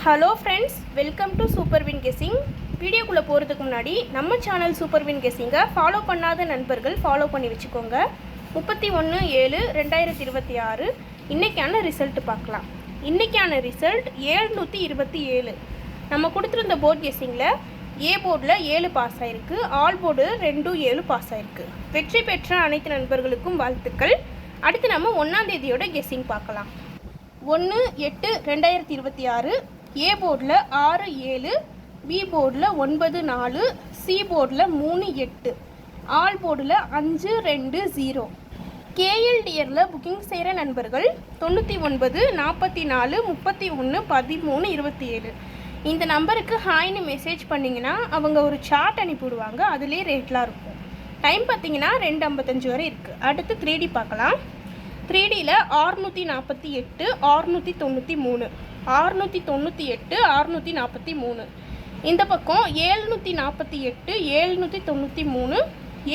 Hello friends, welcome to super win guessing. வீடியோக்குள்ளே போகிறதுக்கு முன்னாடி நம்ம சேனல் சூப்பர் வின் கெஸ்ஸிங்கை ஃபாலோ பண்ணாத நண்பர்கள் ஃபாலோ பண்ணி வச்சுக்கோங்க. 31/7/2026 இன்றைக்கான ரிசல்ட் பார்க்கலாம். இன்றைக்கான ரிசல்ட் 727. நம்ம கொடுத்துருந்த போர்ட் கெஸ்ஸிங்கில் ஏ போர்டில் 7 பாஸ் ஆகிருக்கு, ஆல் போர்டு 7 பாஸ் ஆகிருக்கு. வெற்றி பெற்ற அனைத்து நண்பர்களுக்கும் வாழ்த்துக்கள். அடுத்து நம்ம 1ஆம் தேதியோட கெஸ்ஸிங் பார்க்கலாம். 1/8/2026 ஏ போர்டில் 6-7, பி போர்டில் 9-4, சி போர்டில் 3-8, ஆல் போர்டில் 5-2-0. கேஎல்டிஆரில் புக்கிங் செய்கிற நண்பர்கள் 99 44 31 13 27. இந்த நம்பருக்கு ஹாய்னு மெசேஜ் பண்ணிங்கன்னா அவங்க ஒரு சார்ட் அனுப்பிவிடுவாங்க. அதுலேயே ரேட்லாம் இருக்கும். டைம் பார்த்தீங்கன்னா 2:55 வரை இருக்குது. அடுத்து 3D பார்க்கலாம். 3Dயில் 648 693 698 643. இந்த பக்கம் 748 793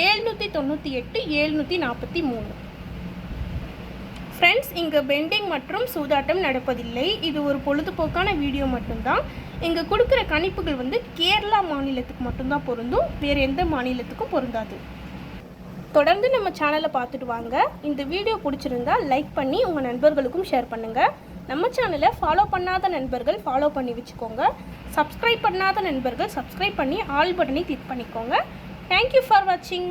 798 743. ஃப்ரெண்ட்ஸ், இங்கே பெண்டிங் மற்றும் சூதாட்டம் நடப்பதில்லை. இது ஒரு பொழுதுபோக்கான வீடியோ மட்டும்தான். இங்கே கொடுக்குற கணிப்புகள் கேரளா மாநிலத்துக்கு மட்டும்தான் பொருந்தும், வேறு எந்த மாநிலத்துக்கும் பொருந்தாது. தொடர்ந்து நம்ம சேனலை பார்த்துட்டு வாங்க. இந்த வீடியோ பிடிச்சிருந்தா லைக் பண்ணி உங்கள் நண்பர்களுக்கும் ஷேர் பண்ணுங்கள். நம்ம சேனலை ஃபாலோ பண்ணாத நண்பர்கள் ஃபாலோ பண்ணி வச்சுக்கோங்க. சப்ஸ்கிரைப் பண்ணாத நண்பர்கள் சப்ஸ்கிரைப் பண்ணி ஆல் பட்டனை கிளிக் பண்ணிக்கோங்க. தேங்க்யூ ஃபார் வாட்சிங்.